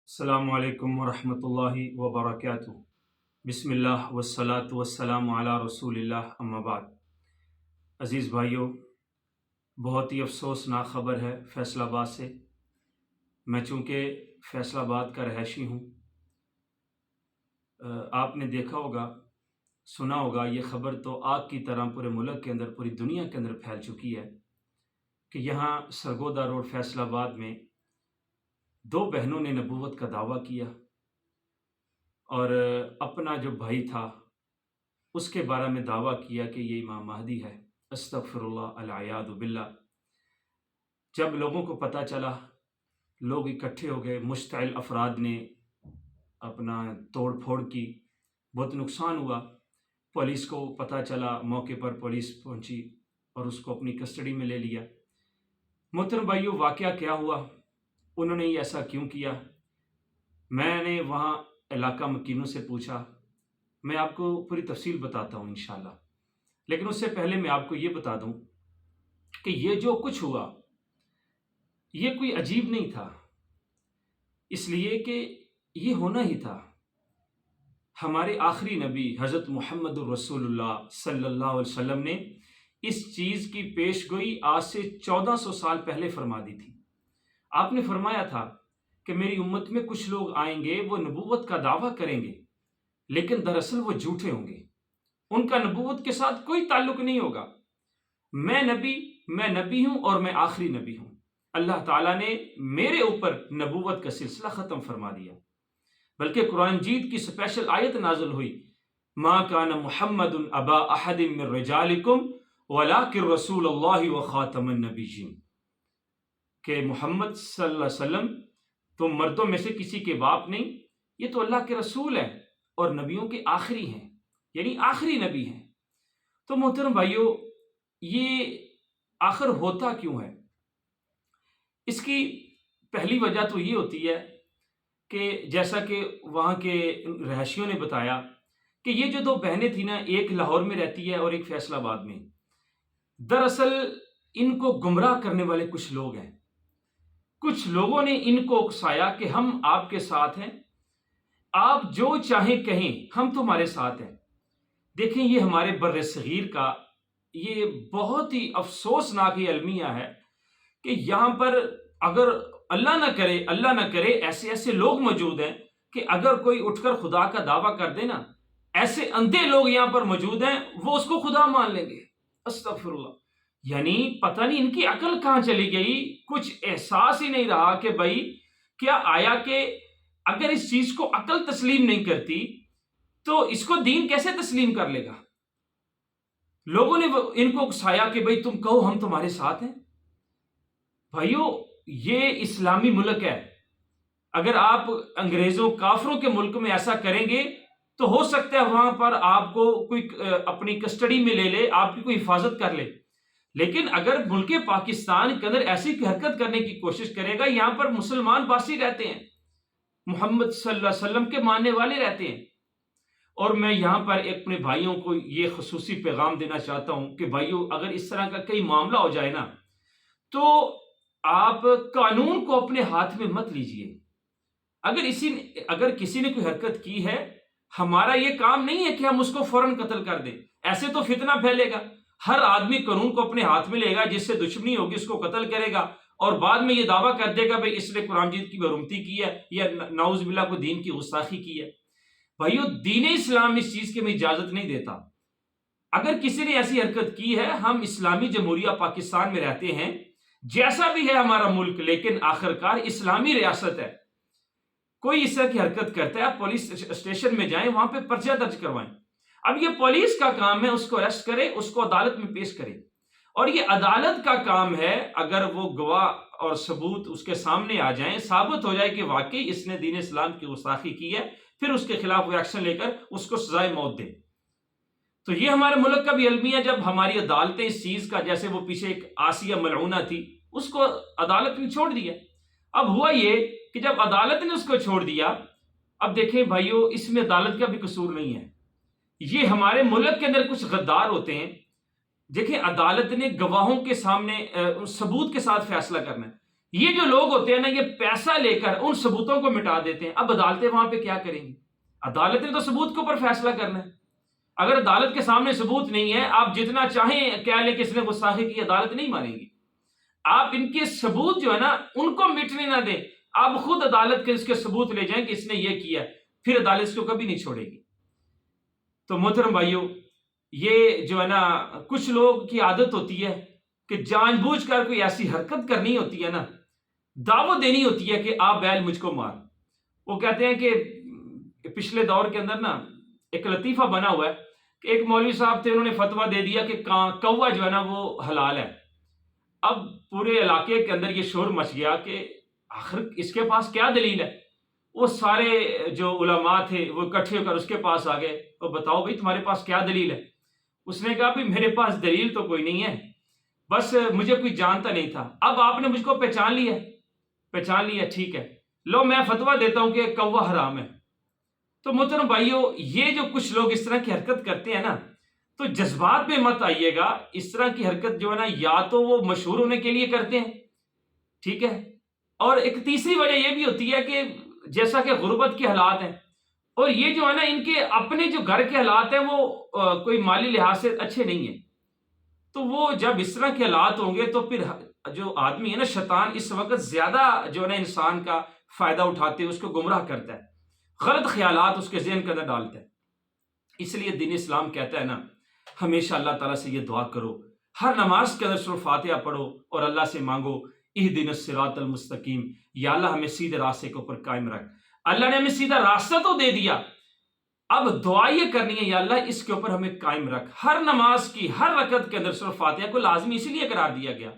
السلام علیکم ورحمۃ اللہ وبرکاتہ۔ بسم اللہ والصلاة والسلام علی رسول اللہ، اما بعد۔ عزیز بھائیوں، بہت ہی افسوسناک خبر ہے فیصل آباد سے۔ میں چونکہ فیصل آباد کا رہائشی ہوں، آپ نے دیکھا ہوگا، سنا ہوگا، یہ خبر تو آگ کی طرح پورے ملک کے اندر، پوری دنیا کے اندر پھیل چکی ہے کہ یہاں سرگودا روڈ فیصل آباد میں دو بہنوں نے نبوت کا دعویٰ کیا اور اپنا جو بھائی تھا اس کے بارے میں دعویٰ کیا کہ یہ امام مہدی ہے۔ استغفر اللہ، العیاذ باللہ۔ جب لوگوں کو پتہ چلا، لوگ اکٹھے ہو گئے، مشتعل افراد نے اپنا توڑ پھوڑ کی، بہت نقصان ہوا۔ پولیس کو پتہ چلا، موقع پر پولیس پہنچی اور اس کو اپنی کسٹڈی میں لے لیا۔ محترم بھائیو، واقعہ کیا ہوا، انہوں نے یہ ایسا کیوں کیا؟ میں نے وہاں علاقہ مکینوں سے پوچھا، میں آپ کو پوری تفصیل بتاتا ہوں انشاءاللہ، لیکن اس سے پہلے میں آپ کو یہ بتا دوں کہ یہ جو کچھ ہوا یہ کوئی عجیب نہیں تھا، اس لیے کہ یہ ہونا ہی تھا۔ ہمارے آخری نبی حضرت محمد الرسول اللہ صلی اللہ علیہ وسلم نے اس چیز کی پیش گوئی آج سے 1400 سال پہلے فرما دی تھی۔ آپ نے فرمایا تھا کہ میری امت میں کچھ لوگ آئیں گے، وہ نبوت کا دعویٰ کریں گے، لیکن دراصل وہ جھوٹے ہوں گے، ان کا نبوت کے ساتھ کوئی تعلق نہیں ہوگا۔ میں نبی ہوں اور میں آخری نبی ہوں۔ اللہ تعالیٰ نے میرے اوپر نبوت کا سلسلہ ختم فرما دیا، بلکہ قرآن مجید کی سپیشل آیت نازل ہوئی، ما کان محمد ابا احد من رجالکم ولکن رسول اللہ وخاتم النبیین، کہ محمد صلی اللہ علیہ وسلم تم مردوں میں سے کسی کے باپ نہیں، یہ تو اللہ کے رسول ہیں اور نبیوں کے آخری ہیں، یعنی آخری نبی ہیں۔ تو محترم بھائیو، یہ آخر ہوتا کیوں ہے؟ اس کی پہلی وجہ تو یہ ہوتی ہے کہ جیسا کہ وہاں کے رہائشیوں نے بتایا کہ یہ جو دو بہنیں تھیں نا، ایک لاہور میں رہتی ہے اور ایک فیصل آباد میں، دراصل ان کو گمراہ کرنے والے کچھ لوگ ہیں۔ کچھ لوگوں نے ان کو اکسایا کہ ہم آپ کے ساتھ ہیں، آپ جو چاہیں کہیں، ہم تمہارے ساتھ ہیں۔ دیکھیں، یہ ہمارے بر صغیر کا یہ بہت ہی افسوسناک یہ المیہ ہے کہ یہاں پر اگر اللہ نہ کرے ایسے لوگ موجود ہیں کہ اگر کوئی اٹھ کر خدا کا دعویٰ کر دے نا، ایسے اندھے لوگ یہاں پر موجود ہیں، وہ اس کو خدا مان لیں گے۔ استغفر اللہ۔ یعنی پتہ نہیں ان کی عقل کہاں چلی گئی، کچھ احساس ہی نہیں رہا کہ بھائی کیا آیا کہ اگر اس چیز کو عقل تسلیم نہیں کرتی تو اس کو دین کیسے تسلیم کر لے گا؟ لوگوں نے ان کو اکسایا کہ بھائی تم کہو ہم تمہارے ساتھ ہیں۔ بھائیو، یہ اسلامی ملک ہے، اگر آپ انگریزوں کافروں کے ملک میں ایسا کریں گے تو ہو سکتا ہے وہاں پر آپ کو کوئی اپنی کسٹڈی میں لے لے، آپ کی کوئی حفاظت کر لے، لیکن اگر ملک پاکستان کے اندر ایسی حرکت کرنے کی کوشش کرے گا، یہاں پر مسلمان باسی رہتے ہیں، محمد صلی اللہ علیہ وسلم کے ماننے والے رہتے ہیں۔ اور میں یہاں پر اپنے بھائیوں کو یہ خصوصی پیغام دینا چاہتا ہوں کہ بھائیوں، اگر اس طرح کا کئی معاملہ ہو جائے نا تو آپ قانون کو اپنے ہاتھ میں مت لیجئے۔ اگر کسی نے کوئی حرکت کی ہے، ہمارا یہ کام نہیں ہے کہ ہم اس کو فوراً قتل کر دیں، ایسے تو فتنہ پھیلے گا۔ ہر آدمی قانون کو اپنے ہاتھ میں لے گا، جس سے دشمنی ہوگی اس کو قتل کرے گا اور بعد میں یہ دعویٰ کر دے گا بھائی اس نے قرآن مجید کی برمتی کی ہے یا نعوذ باللہ کو دین کی گستاخی کی ہے۔ بھائیو، دین اسلام اس چیز کی میں اجازت نہیں دیتا۔ اگر کسی نے ایسی حرکت کی ہے، ہم اسلامی جمہوریہ پاکستان میں رہتے ہیں، جیسا بھی ہے ہمارا ملک، لیکن آخرکار اسلامی ریاست ہے۔ کوئی اس طرح کی حرکت کرتا ہے، آپ پولیس اسٹیشن میں جائیں، وہاں پہ پرچہ درج کروائیں۔ اب یہ پولیس کا کام ہے، اس کو اریسٹ کرے، اس کو عدالت میں پیش کرے، اور یہ عدالت کا کام ہے اگر وہ گواہ اور ثبوت اس کے سامنے آ جائیں، ثابت ہو جائے کہ واقعی اس نے دین اسلام کی گستاخی کی ہے، پھر اس کے خلاف وہ ایکشن لے کر اس کو سزائے موت دے۔ تو یہ ہمارے ملک کا بھی المیہ، جب ہماری عدالتیں اس چیز کا، جیسے وہ پیچھے ایک آسیہ ملعونہ تھی، اس کو عدالت نے چھوڑ دیا۔ اب ہوا یہ کہ جب عدالت نے اس کو چھوڑ دیا، اب دیکھیں بھائیو، اس میں عدالت کا بھی قصور نہیں ہے، یہ ہمارے ملک کے اندر کچھ غدار ہوتے ہیں۔ دیکھیں، عدالت نے گواہوں کے سامنے ثبوت کے ساتھ فیصلہ کرنا ہے۔ یہ جو لوگ ہوتے ہیں نا، یہ پیسہ لے کر ان ثبوتوں کو مٹا دیتے ہیں. اب عدالتیں وہاں پہ کیا کریں گی؟ عدالتیں تو ثبوت کے اوپر فیصلہ کرنا ہے. اگر عدالت کے سامنے ثبوت نہیں ہے، آپ جتنا چاہیں کہہ لیں کہ اس نے گستاخی کی، عدالت نہیں مانے گی. آپ ان کے ثبوت جو ہے نا ان کو مٹنے نہ دیں، آپ خود عدالت کے اس کے ثبوت لے جائیں کہ اس نے یہ کیا ہے، پھر عدالت اس کو کبھی نہیں چھوڑے گی. تو محترم بھائیو، یہ جو ہے نا کچھ لوگ کی عادت ہوتی ہے کہ جان بوجھ کر کوئی ایسی حرکت کرنی ہوتی ہے نا، دعوت دینی ہوتی ہے کہ آپ بیل مجھ کو مار. وہ کہتے ہیں کہ پچھلے دور کے اندر نا ایک لطیفہ بنا ہوا ہے کہ ایک مولوی صاحب تھے، انہوں نے فتویٰ دے دیا کہ کوا جو ہے نا وہ حلال ہے. اب پورے علاقے کے اندر یہ شور مچ گیا کہ آخر اس کے پاس کیا دلیل ہے. وہ سارے جو علماء تھے وہ اکٹھے ہو کر اس کے پاس آ گئے، تو بتاؤ بھائی تمہارے پاس کیا دلیل ہے. اس نے کہا بھائی میرے پاس دلیل تو کوئی نہیں ہے، بس مجھے کوئی جانتا نہیں تھا، اب آپ نے مجھ کو پہچان لیا، ٹھیک ہے، لو میں فتویٰ دیتا ہوں کہ کوا حرام ہے. تو محترم بھائیو، یہ جو کچھ لوگ اس طرح کی حرکت کرتے ہیں نا، تو جذبات میں مت آئیے گا. اس طرح کی حرکت جو ہے نا یا تو وہ مشہور ہونے کے لیے کرتے ہیں، ٹھیک ہے، اور ایک تیسری وجہ یہ بھی ہوتی ہے کہ جیسا کہ غربت کے حالات ہیں، اور یہ جو ہے نا ان کے اپنے جو گھر کے حالات ہیں وہ کوئی مالی لحاظ سے اچھے نہیں ہیں. تو وہ جب اس طرح کے حالات ہوں گے تو پھر جو آدمی ہے نا، شیطان اس وقت زیادہ جو ہے نا انسان کا فائدہ اٹھاتے ہیں، اس کو گمراہ کرتا ہے، غلط خیالات اس کے ذہن کے اندر ڈالتا ہے. اس لیے دین اسلام کہتا ہے نا، ہمیشہ اللہ تعالیٰ سے یہ دعا کرو، ہر نماز کے اندر سورہ فاتحہ پڑھو اور اللہ سے مانگو اہدنا الصراط المستقیم، یا اللہ ہمیں سیدھے راستے کے اوپر قائم رکھ. اللہ نے ہمیں سیدھا راستہ تو دے دیا، اب دعا یہ کرنی ہے یا اللہ اس کے اوپر ہمیں قائم رکھ. ہر نماز کی ہر رکعت کے اندر سورہ فاتحہ کو لازمی اسی لیے قرار دیا گیا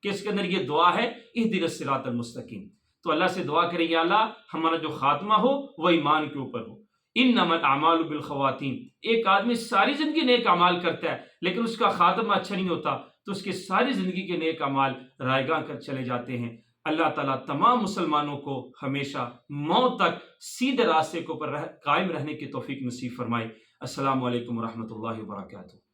کہ اس کے اندر یہ دعا ہے اہدنا الصراط المستقیم. تو اللہ سے دعا کریں یا اللہ ہمارا جو خاتمہ ہو وہ ایمان کے اوپر ہو. انما الاعمال بالخواتیم، ایک آدمی ساری زندگی نیک اعمال کرتا ہے لیکن اس کا خاتمہ اچھا نہیں ہوتا تو اس کی ساری زندگی کے نیک اعمال رائے گاہ کر چلے جاتے ہیں. اللہ تعالیٰ تمام مسلمانوں کو ہمیشہ موت تک سیدھے راستے کے اوپر قائم رہنے کی توفیق نصیب فرمائے. السلام علیکم ورحمۃ اللہ وبرکاتہ.